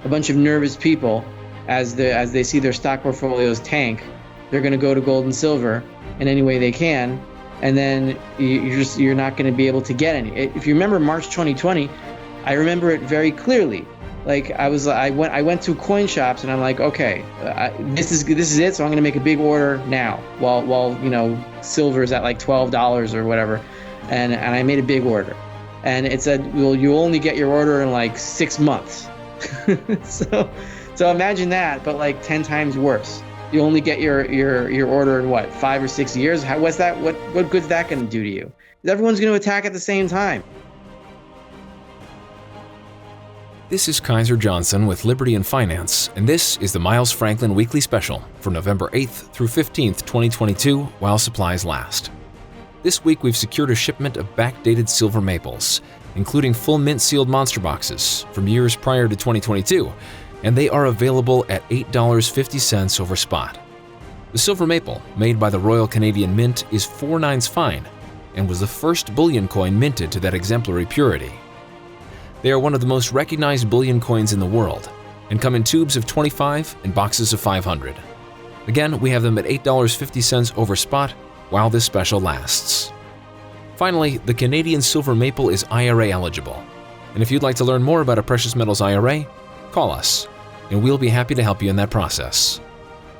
a bunch of nervous people, as they see their stock portfolios tank, they're going to go to gold and silver in any way they can, and then you're not going to be able to get any. If you remember March 2020, I remember it very clearly. Like I went to coin shops and I'm like, okay, this is it. So I'm going to make a big order now, while silver is at like $12 or whatever, and I made a big order, and it said, well, you only get your order in like 6 months. so imagine that, but like 10 times worse. You only get your order in what, 5 or 6 years? What's that? What good's that going to do to you? Everyone's going to attack at the same time. This is Kaiser Johnson with Liberty and Finance, and this is the Miles Franklin Weekly Special for November 8th through 15th, 2022, while supplies last. This week we've secured a shipment of backdated silver maples, including full mint-sealed monster boxes from years prior to 2022, and they are available at $8.50 over spot. The silver maple, made by the Royal Canadian Mint, is 4/9 fine and was the first bullion coin minted to that exemplary purity. They are one of the most recognized bullion coins in the world and come in tubes of 25 and boxes of 500. Again, we have them at $8.50 over spot while this special lasts. Finally, the Canadian silver maple is IRA eligible, and if you'd like to learn more about a precious metals IRA, call us, and we'll be happy to help you in that process.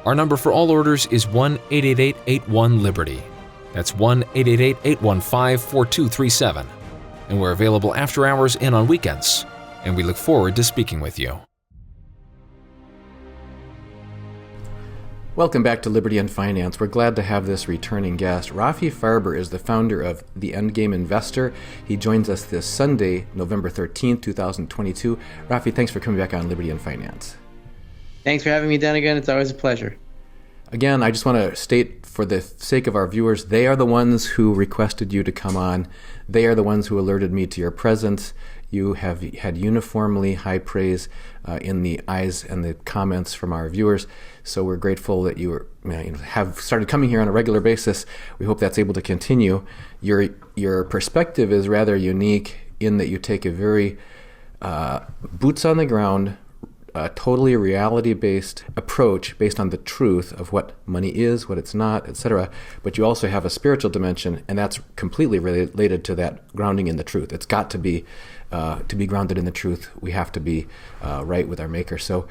Our number for all orders is 1-888-81-LIBERTY. That's 1-888-815-4237. And we're available after hours and on weekends, and we look forward to speaking with you. Welcome back to Liberty and Finance. We're glad to have this returning guest. Rafi Farber is the founder of The Endgame Investor. He joins us this Sunday, November 13th, 2022. Rafi, thanks for coming back on Liberty and Finance. Thanks for having me, Dunnigan. It's always a pleasure. Again, I just want to state, for the sake of our viewers, they are the ones who requested you to come on. They are the ones who alerted me to your presence. You have had uniformly high praise in the eyes and the comments from our viewers. So we're grateful that you have started coming here on a regular basis. We hope that's able to continue. Your perspective is rather unique in that you take a very boots on the ground, totally reality-based approach based on the truth of what money is, what it's not, etc. But you also have a spiritual dimension, and that's completely related to that grounding in the truth. It's got to be grounded in the truth. We have to be right with our Maker. So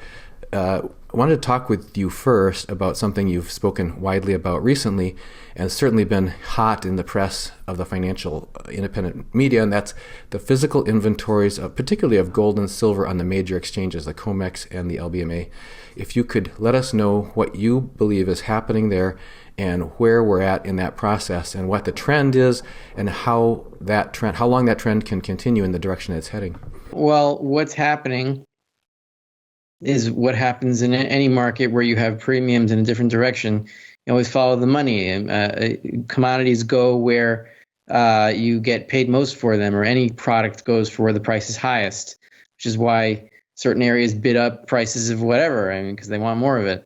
I wanted to talk with you first about something you've spoken widely about recently, and certainly been hot in the press of the financial independent media, and that's the physical inventories, particularly of gold and silver on the major exchanges, the COMEX and the LBMA. If you could let us know what you believe is happening there, and where we're at in that process, and what the trend is, and how long that trend can continue in the direction it's heading. Well, what's happening is what happens in any market where you have premiums in a different direction. You always follow the money. Commodities go where you get paid most for them, or any product goes for where the price is highest, which is why certain areas bid up prices of whatever, because they want more of it.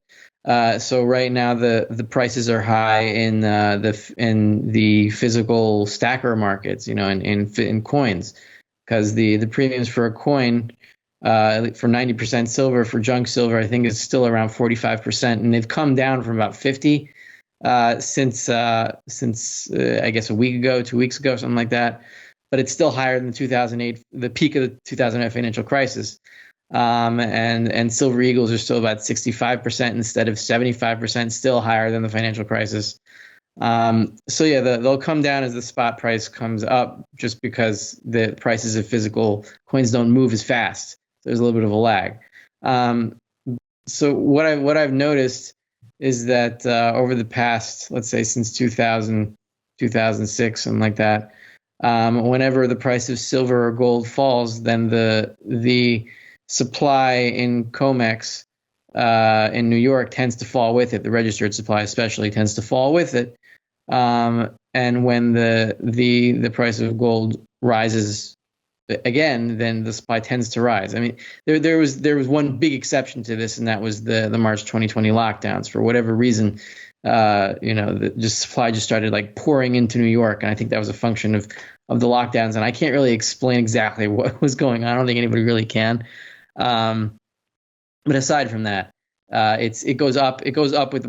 So right now the prices are high in the physical stacker markets, in coins, because the premiums for a coin for 90% silver, for junk silver, I think is still around 45%, and they've come down from about 50 since I guess a week ago, 2 weeks ago, something like that. But it's still higher than 2008, the peak of the 2008 financial crisis. And silver eagles are still about 65% instead of 75%, still higher than the financial crisis. So yeah, they'll come down as the spot price comes up, just because the prices of physical coins don't move as fast. There's a little bit of a lag. So what I've noticed is that over the past, let's say since 2000, 2006, something like that, whenever the price of silver or gold falls, then the supply in COMEX in New York tends to fall with it. The registered supply especially tends to fall with it. And when the price of gold rises again, then the supply tends to rise. I mean, there was one big exception to this, and that was the March 2020 lockdowns. For whatever reason, the supply just started like pouring into New York, and I think that was a function of the lockdowns. And I can't really explain exactly what was going on. I don't think anybody really can. But aside from that, it goes up. It goes up with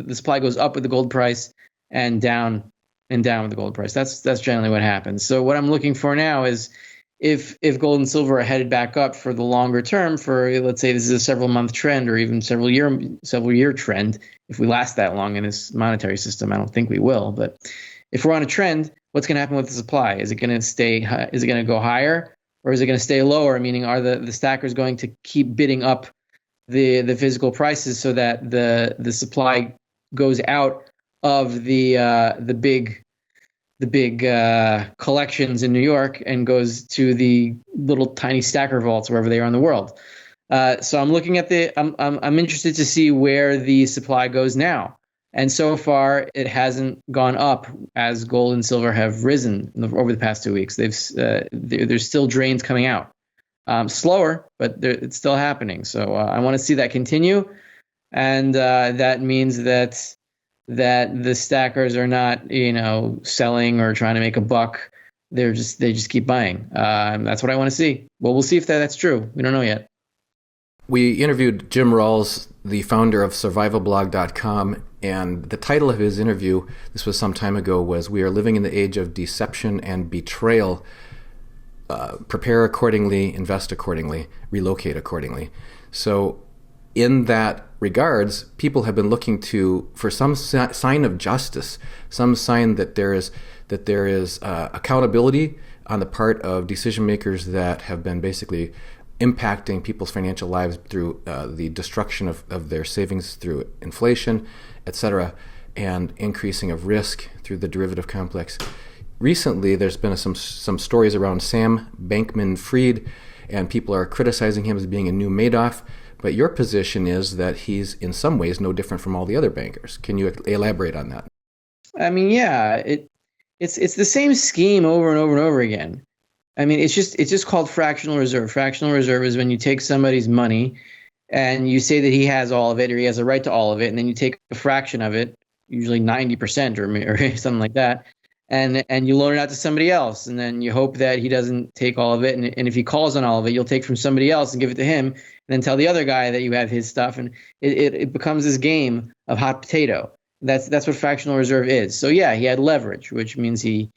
the supply goes up with the gold price, and down with the gold price. That's generally what happens. So what I'm looking for now is if gold and silver are headed back up for the longer term, for let's say this is a several month trend or even several year trend. If we last that long in this monetary system, I don't think we will. But if we're on a trend, what's going to happen with the supply? Is it going to stay? Is it going to go higher, or is it going to stay lower? Meaning, are the stackers going to keep bidding up the physical prices so that the supply goes out of the big collections in New York and goes to the little tiny stacker vaults wherever they are in the world? So I'm looking at I'm interested to see where the supply goes now. And so far, it hasn't gone up as gold and silver have risen over the past 2 weeks. There's still drains coming out. Slower, but it's still happening. So I want to see that continue, and that means that the stackers are not, selling or trying to make a buck. They just keep buying. That's what I want to see. Well, we'll see if that's true. We don't know yet. We interviewed Jim Rawls, the founder of survivalblog.com, and the title of his interview, this was some time ago, was "We Are Living in the Age of Deception and Betrayal. Prepare accordingly, invest accordingly, relocate accordingly." So in that regards, people have been looking for some sign of justice, some sign that there is accountability on the part of decision makers that have been basically impacting people's financial lives through the destruction of their savings through inflation, etc., and increasing of risk through the derivative complex. Recently, there's been some stories around Sam Bankman-Fried, and people are criticizing him as being a new Madoff. But your position is that he's in some ways no different from all the other bankers. Can you elaborate on that? I mean, yeah, it's the same scheme over and over and over again. I mean, it's just called fractional reserve. Fractional reserve is when you take somebody's money and you say that he has all of it or he has a right to all of it, and then you take a fraction of it, usually 90% or something like that, and you loan it out to somebody else, and then you hope that he doesn't take all of it, and if he calls on all of it, you'll take from somebody else and give it to him, and then tell the other guy that you have his stuff, and it becomes this game of hot potato. That's what fractional reserve is. So yeah, he had leverage, which means he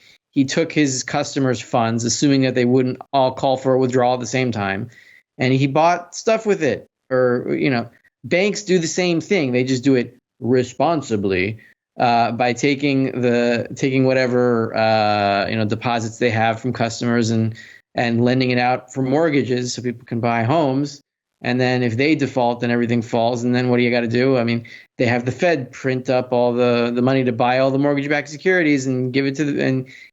took his customers' funds, assuming that they wouldn't all call for a withdrawal at the same time, and he bought stuff with it. Or, banks do the same thing. They just do it responsibly by taking whatever deposits they have from customers and lending it out for mortgages so people can buy homes. And then if they default, then everything falls. And then what do you got to do? I mean, they have the Fed print up all the money to buy all the mortgage-backed securities and give it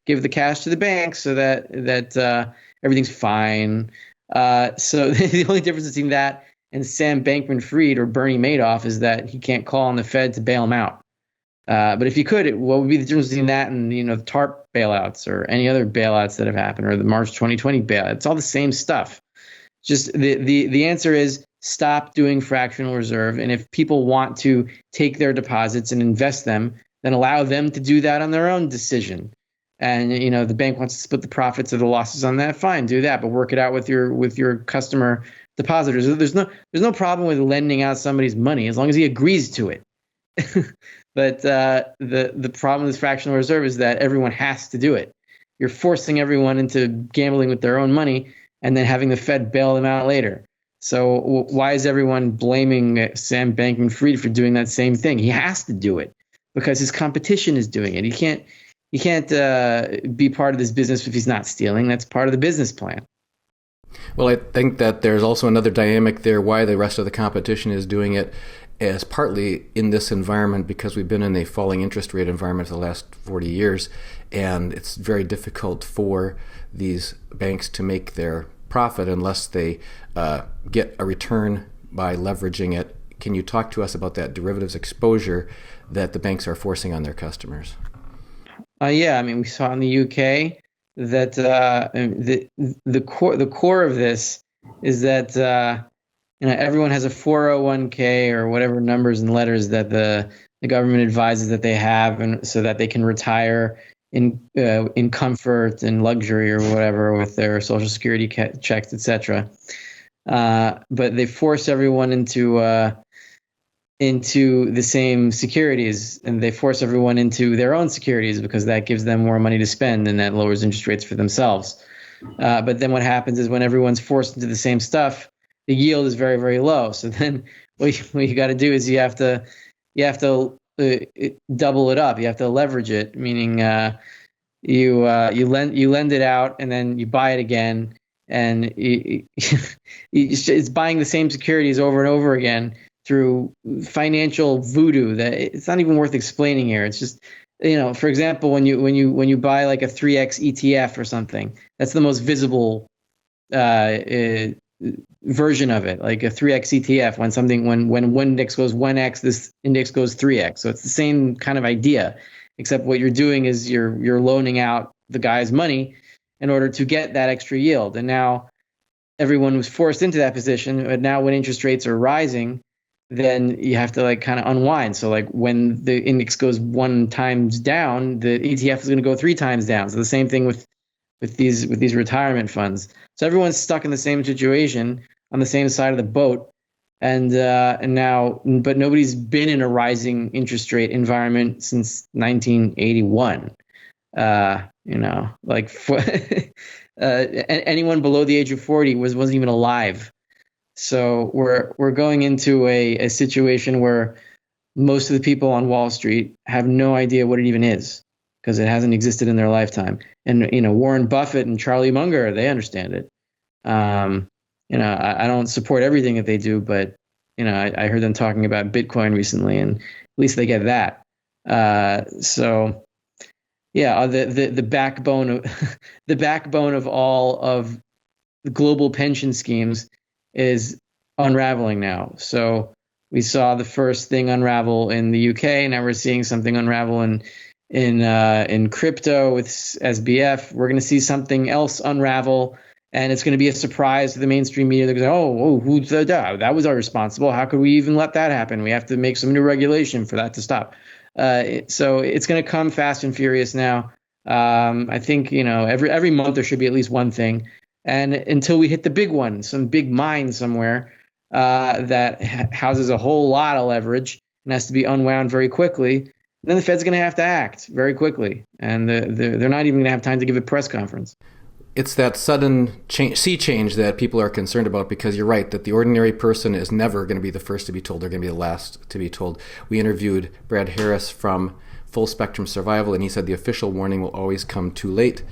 give the cash to the bank so that everything's fine. So the only difference between that and Sam Bankman-Fried or Bernie Madoff is that he can't call on the Fed to bail him out. But if he could, what would be the difference between that and the TARP bailouts or any other bailouts that have happened, or the March 2020 bailout? It's all the same stuff. Just the answer is stop doing fractional reserve. And if people want to take their deposits and invest them, then allow them to do that on their own decision. And the bank wants to split the profits or the losses on that, fine, do that, but work it out with your customer depositors. There's no problem with lending out somebody's money as long as he agrees to it. But the problem with fractional reserve is that everyone has to do it. You're forcing everyone into gambling with their own money and then having the Fed bail them out later. So why is everyone blaming Sam Bankman-Fried for doing that same thing? He has to do it because his competition is doing it. He can't be part of this business if he's not stealing. That's part of the business plan. Well, I think that there's also another dynamic there why the rest of the competition is doing it, as partly in this environment because we've been in a falling interest rate environment for the last 40 years, and it's very difficult for these banks to make their profit unless they get a return by leveraging it. Can you talk to us about that derivatives exposure that the banks are forcing on their customers? Yeah, I mean, we saw in the UK that the core of this is that everyone has a 401k or whatever numbers and letters that the government advises that they have, and so that they can retire in comfort and luxury or whatever with their Social Security checks, etc. but they force everyone into the same securities, and they force everyone into their own securities because that gives them more money to spend and that lowers interest rates for themselves. But then what happens is when everyone's forced into the same stuff, the yield is very, very low. So then what you got to do is you have to double it up. You have to leverage it, meaning you lend it out and then you buy it again, and it's buying the same securities over and over again through financial voodoo that it's not even worth explaining here. It's just, for example, when you buy like a 3x ETF or something, that's the most visible version of it, like a 3x ETF. When one index goes 1x, this index goes 3x. So it's the same kind of idea, except what you're doing is you're loaning out the guy's money in order to get that extra yield. And now everyone was forced into that position. But now when interest rates are rising, then you have to like kind of unwind. So like when the index goes 1 times down, the ETF is going to go 3 times down. So the same thing with these retirement funds. So everyone's stuck in the same situation on the same side of the boat, and now, but nobody's been in a rising interest rate environment since 1981. Like anyone below the age of 40 wasn't even alive. So we're going into a situation where most of the people on Wall Street have no idea what it even is because it hasn't existed in their lifetime. And Warren Buffett and Charlie Munger, they understand it. I don't support everything that they do, but I heard them talking about Bitcoin recently, and at least they get that. So yeah, the backbone of the backbone of all of the global pension schemes is unraveling now. So we saw the first thing unravel in the UK. Now we're seeing something unravel in crypto with SBF. We're going to see something else unravel, and it's going to be a surprise to the mainstream media. They're going to say, "Oh, who's that was irresponsible. How could we even let that happen? We have to make some new regulation for that to stop." So it's going to come fast and furious now. I think every month there should be at least one thing. And until we hit the big one, some big mine somewhere that houses a whole lot of leverage and has to be unwound very quickly, then the Fed's going to have to act very quickly. And they're not even going to have time to give a press conference. It's that sudden sea change that people are concerned about, because you're right that the ordinary person is never going to be the first to be told. They're going to be the last to be told. We interviewed Brad Harris from Full Spectrum Survival, and he said the official warning will always come too late.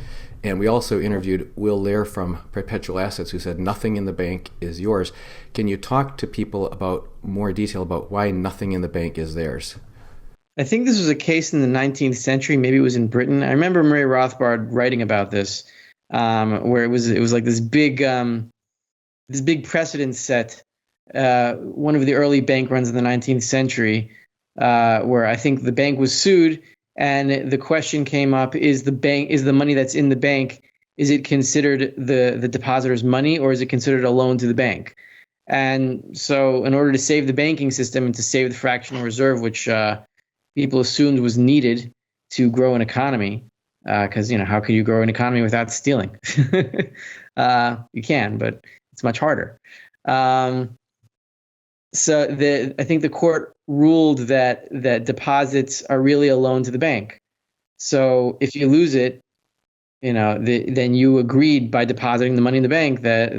And we also interviewed Will Lair from Perpetual Assets, who said nothing in the bank is yours. Can you talk to people about more detail about why nothing in the bank is theirs? I think this was a case in the 19th century. Maybe it was in Britain. I remember Murray Rothbard writing about this, where it was like this big precedent set. One of the early bank runs in the 19th century, where I think the bank was sued. And the question came up: is the money that's in the bank, is it considered the depositor's money, or is it considered a loan to the bank? And so, in order to save the banking system and to save the fractional reserve, which people assumed was needed to grow an economy, because how could you grow an economy without stealing? You can, but it's much harder. So I think the court ruled that deposits are really a loan to the bank. So if you lose it, then you agreed by depositing the money in the bank that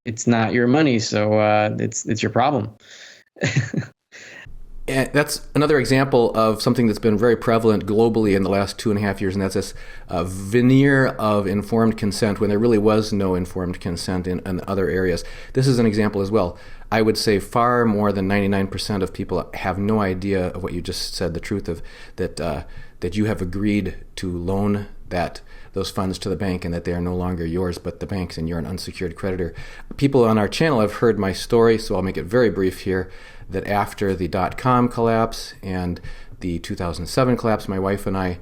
it's not your money. So it's your problem. And that's another example of something that's been very prevalent globally in the last 2.5 years, and that's this veneer of informed consent when there really was no informed consent in other areas. This is an example as well. I would say far more than 99% of people have no idea of what you just said, the truth of that you have agreed to loan those funds to the bank and that they are no longer yours but the bank's, and you're an unsecured creditor. People on our channel have heard my story, so I'll make it very brief here, that after the .com collapse and the 2007 collapse, my wife and I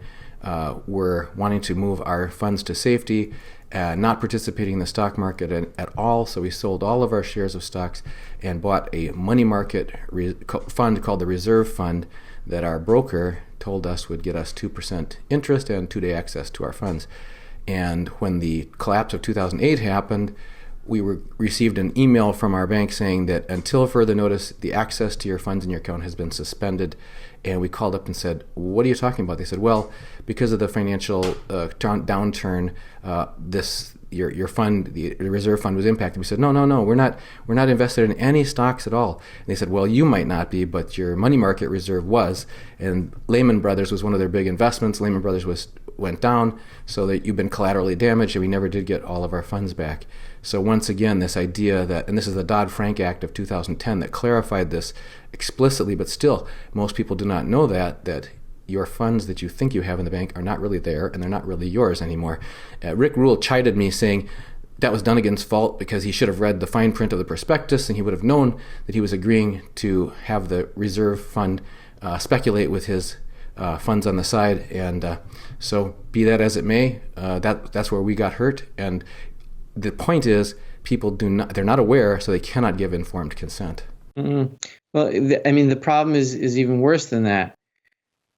were wanting to move our funds to safety, not participating in the stock market at all, so we sold all of our shares of stocks and bought a money market fund called the Reserve Fund that our broker told us would get us 2% interest and 2-day access to our funds. And when the collapse of 2008 happened, received an email from our bank saying that until further notice, the access to your funds in your account has been suspended. And we called up and said, "What are you talking about?" They said, "Well, because of the financial downturn, your fund, the reserve fund, was impacted." We said, "No, we're not invested in any stocks at all." And they said, "Well, you might not be, but your money market reserve was." And Lehman Brothers was one of their big investments. Lehman Brothers went down, so that you've been collaterally damaged, and we never did get all of our funds back. So once again, this idea that, and this is the Dodd-Frank Act of 2010 that clarified this explicitly, but still, most people do not know that your funds that you think you have in the bank are not really there, and they're not really yours anymore. Rick Rule chided me, saying that was Dunnigan's fault because he should have read the fine print of the prospectus, and he would have known that he was agreeing to have the reserve fund speculate with his funds on the side. And so be that as it may, that's where we got hurt. And the point is, people they're not aware, so they cannot give informed consent. Mm-hmm. Well, the problem is even worse than that.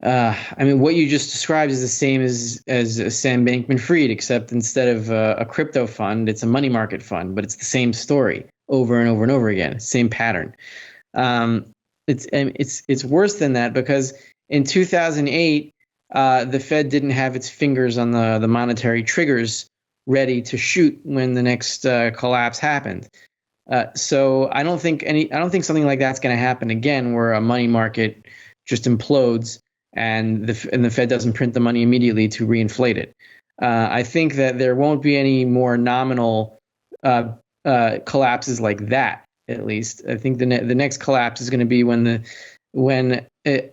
What you just described is the same as Sam Bankman-Fried, except instead of a crypto fund, it's a money market fund, but it's the same story over and over and over again, same pattern. It's worse than that because in 2008, the Fed didn't have its fingers on the monetary triggers ready to shoot when the next collapse happened. So I don't think something like that's going to happen again, where a money market just implodes and the Fed doesn't print the money immediately to reinflate it. I think that there won't be any more nominal collapses like that. At least I think the next collapse is going to be when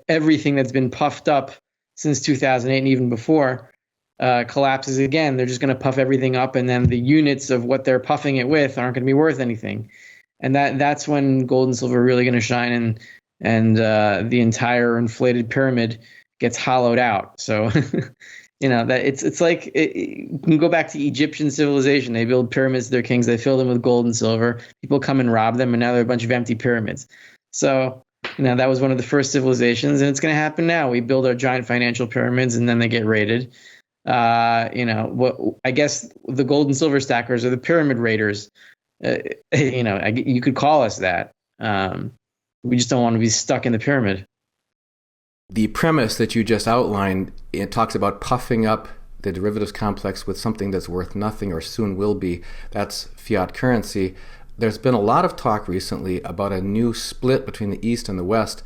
everything that's been puffed up since 2008 and even before collapses again. They're just going to puff everything up, and then the units of what they're puffing it with aren't going to be worth anything. And that's when gold and silver are really going to shine, and the entire inflated pyramid gets hollowed out. So, that it's like you can go back to Egyptian civilization. They build pyramids to their kings. They fill them with gold and silver. People come and rob them, and now they're a bunch of empty pyramids. So, that was one of the first civilizations, and it's going to happen now. We build our giant financial pyramids, and then they get raided. I guess the gold and silver stackers are the pyramid raiders. You could call us that. We just don't want to be stuck in the pyramid. The premise that you just outlined, it talks about puffing up the derivatives complex with something that's worth nothing or soon will be. That's fiat currency. There's been a lot of talk recently about a new split between the East and the West,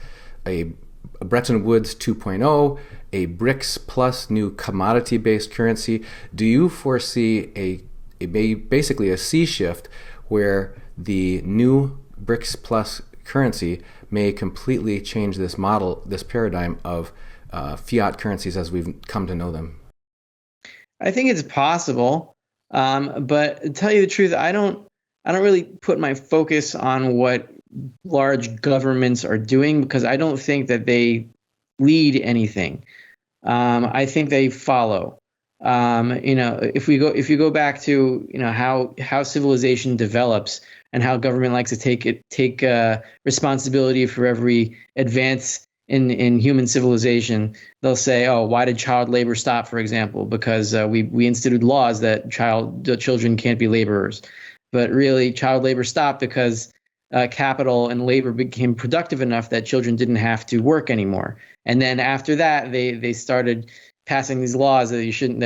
a Bretton Woods 2.0, a BRICS plus new commodity-based currency. Do you foresee basically a sea shift where the new BRICS plus currency may completely change this model, this paradigm of fiat currencies as we've come to know them? I think it's possible, but to tell you the truth, I don't really put my focus on what large governments are doing because I don't think that they lead anything. I think they follow. If you go back to how civilization develops and how government likes to take responsibility for every advance in human civilization, they'll say, "Oh, why did child labor stop?" For example, because we instituted laws that children can't be laborers. But really, child labor stopped because capital and labor became productive enough that children didn't have to work anymore. And then after that, they started passing these laws that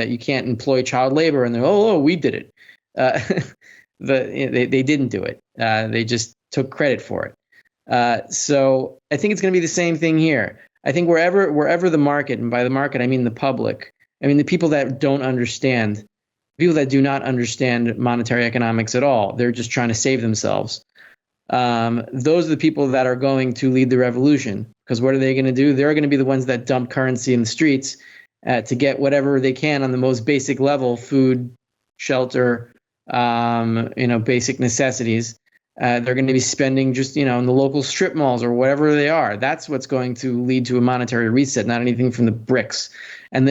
you can't employ child labor, and they're we did it. They didn't do it. They just took credit for it. So I think it's going to be the same thing here. I think wherever the market, and by the market I mean the public, I mean the people that don't understand. People that do not understand monetary economics at all. They're just trying to save themselves. Those are the people that are going to lead the revolution. Because what are they going to do? They're going to be the ones that dump currency in the streets to get whatever they can on the most basic level: food, shelter, basic necessities. They're going to be spending just in the local strip malls or whatever they are. That's what's going to lead to a monetary reset, not anything from the BRICS. And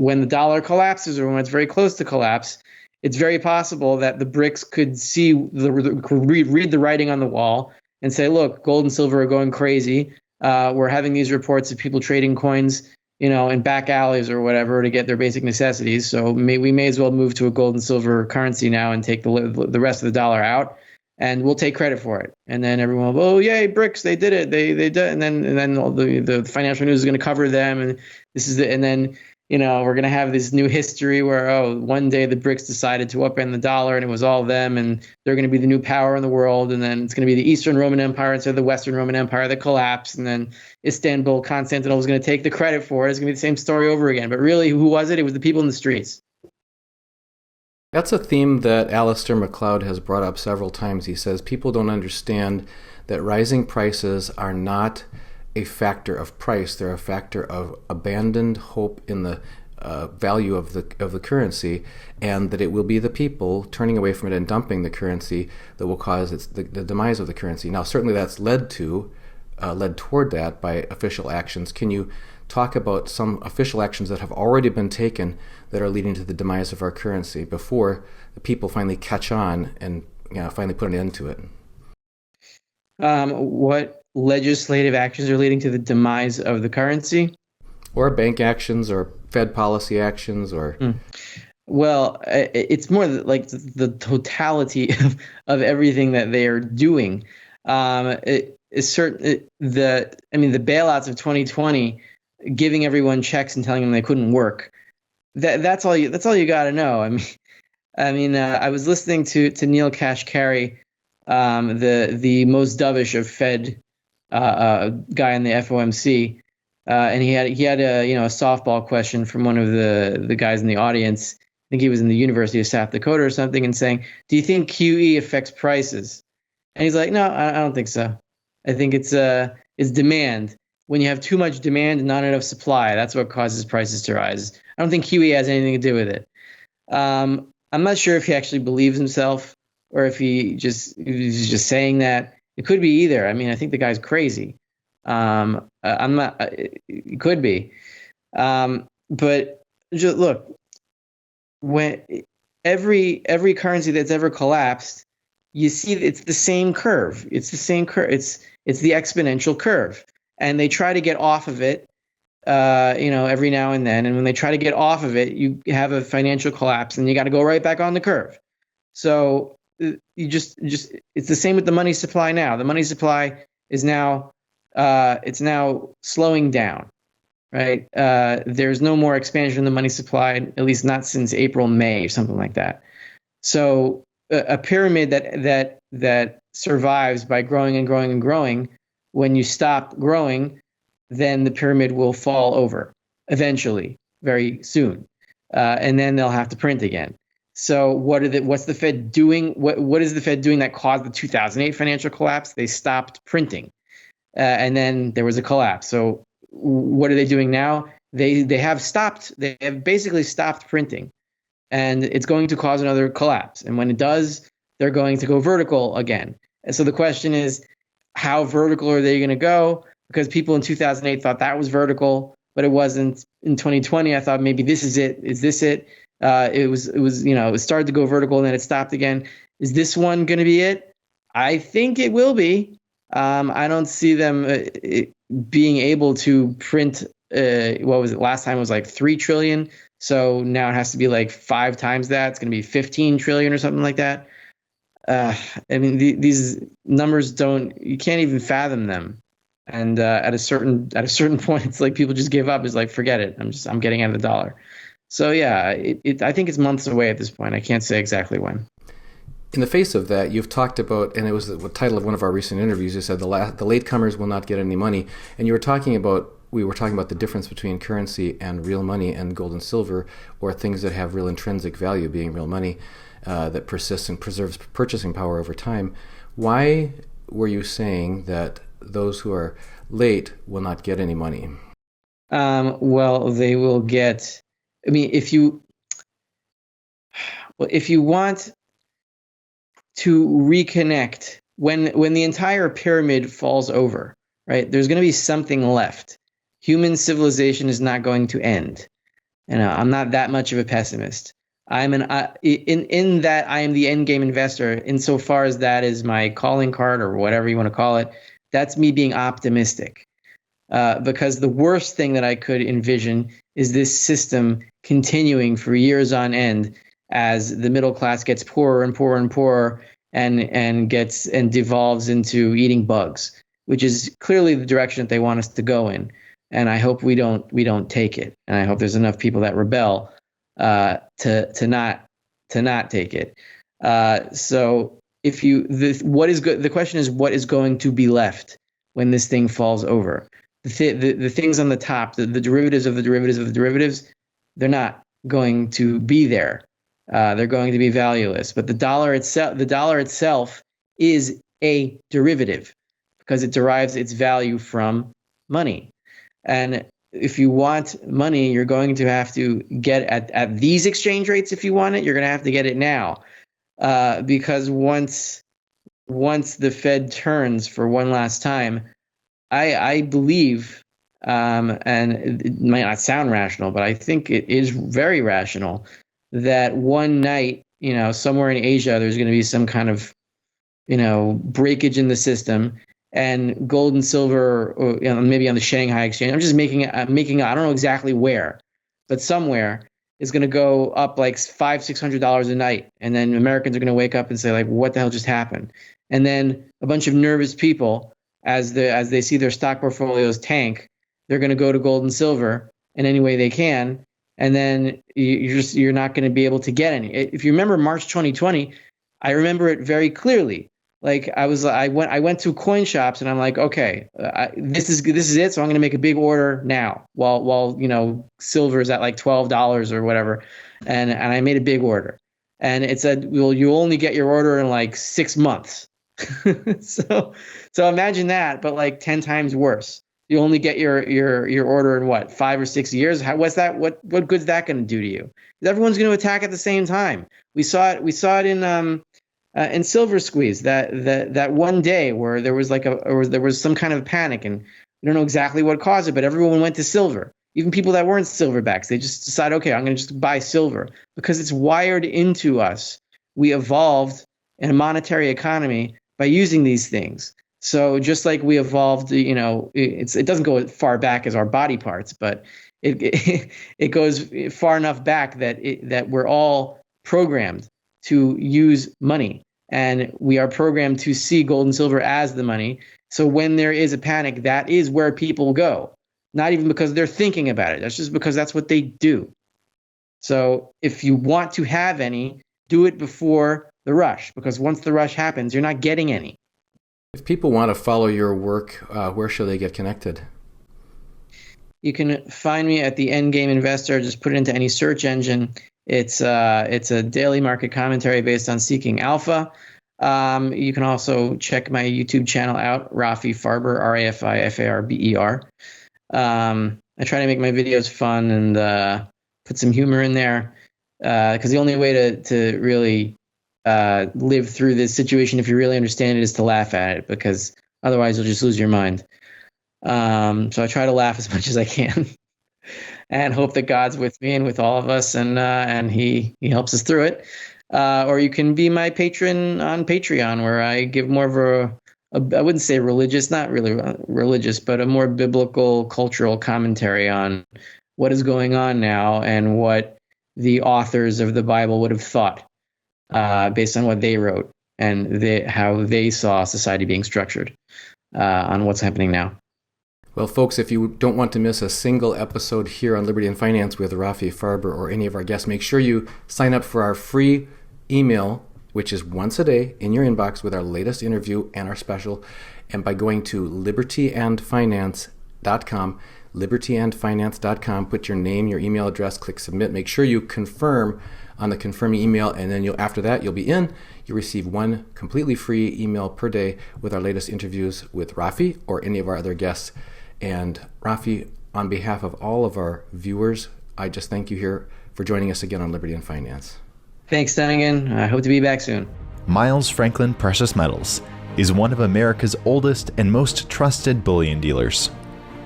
when the dollar collapses, or when it's very close to collapse, it's very possible that the BRICS could see read the writing on the wall and say, "Look, gold and silver are going crazy. We're having these reports of people trading coins in back alleys or whatever to get their basic necessities. So we may as well move to a gold and silver currency now and take the rest of the dollar out, and we'll take credit for it. And then everyone will, oh yay, BRICS, they did it, they did, and then all the financial news is going to cover them, and and then we're going to have this new history where, one day the BRICS decided to upend the dollar and it was all them and they're going to be the new power in the world. And then it's going to be the Eastern Roman Empire instead of the Western Roman Empire that collapsed. And then Istanbul, Constantinople was going to take the credit for it. It's going to be the same story over again. But really, who was it? It was the people in the streets. That's a theme that Alistair MacLeod has brought up several times. He says people don't understand that rising prices are not a factor of price. They're a factor of abandoned hope in the value of the currency, and that it will be the people turning away from it and dumping the currency that will cause the demise of the currency. Now, certainly that's led toward that by official actions. Can you talk about some official actions that have already been taken that are leading to the demise of our currency before the people finally catch on and finally put an end to it? What legislative actions are leading to the demise of the currency? Or bank actions or Fed policy actions or... Well, it's more like the totality of everything that they are doing. The bailouts of 2020, giving everyone checks and telling them they couldn't work. That's all you got to know. I was listening to Neil Kashkari, the most dovish of Fed guy in the FOMC, and he had a softball question from one of the guys in the audience. I think he was in the University of South Dakota or something, and saying, "Do you think QE affects prices?" And he's like, "No, I don't think so. I think it's demand. When you have too much demand and not enough supply, that's what causes prices to rise. I don't think QE has anything to do with it." I'm not sure if he actually believes himself or if he's just saying that. It could be either. I think the guy's crazy. I'm not. It could be. But just look, when every currency that's ever collapsed, you see it's the same curve. It's the same curve. It's the exponential curve, and they try to get off of it. Every now and then, and when they try to get off of it, you have a financial collapse, and you got to go right back on the curve. So you just it's the same with the money supply now. The money supply is now it's now slowing down, right? There's no more expansion in the money supply, at least not since April, May, or something like that. So a pyramid that survives by growing and growing and growing, when you stop growing, then the pyramid will fall over eventually, very soon, and then they'll have to print again. So what's the Fed doing? What is the Fed doing that caused the 2008 financial collapse? They stopped printing, and then there was a collapse. So what are they doing now? They have basically stopped printing, and it's going to cause another collapse. And when it does, they're going to go vertical again. And so the question is, how vertical are they going to go? Because people in 2008 thought that was vertical, but it wasn't. In 2020, I thought maybe this is it. Is this it? It started to go vertical and then it stopped again. Is this one going to be it? I think it will be. I don't see them being able to print. What was it? Last time it was like 3 trillion. So now it has to be like 5 times that. It's going to be 15 trillion or something like that. These numbers you can't even fathom them. And at a certain point, it's like people just give up. It's like, forget it. I'm getting out of the dollar. So yeah, I think it's months away at this point. I can't say exactly when. In the face of that, you've talked about, and it was the title of one of our recent interviews, you said the latecomers will not get any money. And we were talking about the difference between currency and real money and gold and silver, or things that have real intrinsic value being real money that persists and preserves purchasing power over time. Why were you saying that those who are late will not get any money? Well, they will get... if you want to reconnect when the entire pyramid falls over, right? There's going to be something left. Human civilization is not going to end. I'm not that much of a pessimist. In that I am the end game investor, insofar as that is my calling card or whatever you want to call it. That's me being optimistic. because the worst thing that I could envision is this system continuing for years on end as the middle class gets poorer and poorer and poorer and devolves into eating bugs, which is clearly the direction that they want us to go in. And I hope we don't take it. And I hope there's enough people that rebel to not take it. So the question is, what is going to be left when this thing falls over? The things on the top, the derivatives of the derivatives of the derivatives, they're not going to be there. They're going to be valueless. But the dollar itself is a derivative because it derives its value from money. And if you want money, you're going to have to get at these exchange rates. If you want it, you're going to have to get it now, because once the Fed turns for one last time, I believe, and it might not sound rational, but I think it is very rational that one night, somewhere in Asia, there's going to be some kind of, breakage in the system, and gold and silver, or, maybe on the Shanghai exchange. I'm just making I don't know exactly where, but somewhere is going to go up like $500-$600 a night, and then Americans are going to wake up and say, like, what the hell just happened? And then a bunch of nervous people, as they see their stock portfolios tank, they're going to go to gold and silver in any way they can, and then you're not going to be able to get any. If you remember March 2020, I remember it very clearly. Like I went to coin shops and I'm like, okay, this is it. So I'm going to make a big order now while silver is at like $12 or whatever, and I made a big order, and it said, well, you only get your order in like 6 months. so imagine that, but like 10 times worse. You only get your order in what, 5 or 6 years? What's that? What good's that going to do to you? Everyone's going to attack at the same time. We saw it in Silver Squeeze that one day where there was some kind of panic, and we don't know exactly what caused it, but everyone went to silver. Even people that weren't silverbacks, they just decided, okay, I'm going to just buy silver because it's wired into us. We evolved in a monetary economy by using these things. So just like we evolved, it doesn't go as far back as our body parts, but it goes far enough back that we're all programmed to use money, and we are programmed to see gold and silver as the money. So when there is a panic, that is where people go, not even because they're thinking about it. That's just because that's what they do. So if you want to have any, do it before the rush, because once the rush happens, you're not getting any. If people want to follow your work, where should they get connected? You can find me at the Endgame Investor. Just put it into any search engine. It's a daily market commentary based on Seeking Alpha. You can also check my YouTube channel out, Rafi Farber, RAFIFARBER. I try to make my videos fun and put some humor in there, because the only way to really live through this situation, if you really understand it, is to laugh at it, because otherwise you'll just lose your mind. So I try to laugh as much as I can. And hope that God's with me and with all of us, and he helps us through it. Or you can be my patron on Patreon, where I give more of I wouldn't say religious, not really religious, but a more biblical, cultural commentary on what is going on now and what the authors of the Bible would have thought, based on what they wrote and how they saw society being structured, on what's happening now. Well, folks, if you don't want to miss a single episode here on Liberty and Finance with Rafi Farber or any of our guests, make sure you sign up for our free email, which is once a day in your inbox with our latest interview and our special. And by going to libertyandfinance.com, libertyandfinance.com, put your name, your email address, click submit. Make sure you confirm on the confirming email, and then after that, you'll be in. You'll receive one completely free email per day with our latest interviews with Rafi or any of our other guests. And Rafi, on behalf of all of our viewers, I just thank you here for joining us again on Liberty and Finance. Thanks, Dunnigan. I hope to be back soon. Miles Franklin Precious Metals is one of America's oldest and most trusted bullion dealers.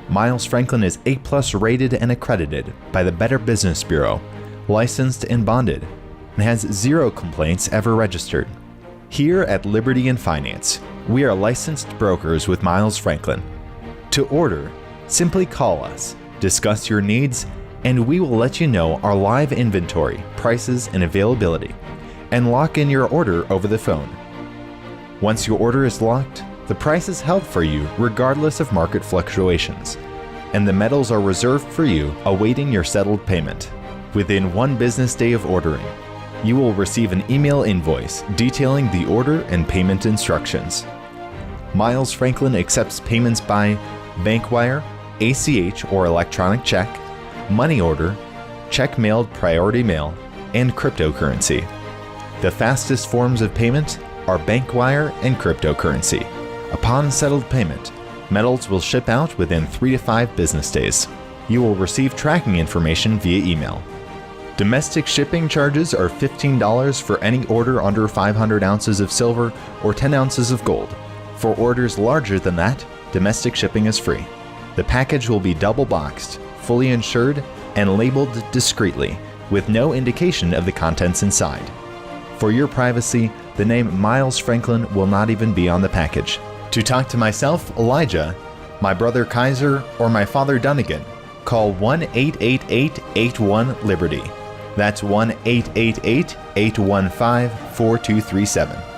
Miles Franklin is A+ rated and accredited by the Better Business Bureau, licensed and bonded, and has 0 complaints ever registered. Here at Liberty and Finance, we are licensed brokers with Miles Franklin. To order, Simply call us, discuss your needs, and we will let you know our live inventory, prices, and availability, and lock in your order over the phone. Once your order is locked, the price is held for you regardless of market fluctuations, and the metals are reserved for you awaiting your settled payment. Within 1 business day of ordering, you will receive an email invoice detailing the order and payment instructions. Miles Franklin accepts payments by bank wire, ACH or electronic check, money order, check mailed priority mail, and cryptocurrency. The fastest forms of payment are bank wire and cryptocurrency. Upon settled payment, metals will ship out within 3 to 5 business days. You will receive tracking information via email. Domestic shipping charges are $15 for any order under 500 ounces of silver or 10 ounces of gold. For orders larger than that, domestic shipping is free. The package will be double boxed, fully insured, and labeled discreetly, with no indication of the contents inside. For your privacy, the name Miles Franklin will not even be on the package. To talk to myself, Elijah, my brother Kaiser, or my father Dunnigan, call 1-888-81-LIBERTY. That's 1-888-815-4237.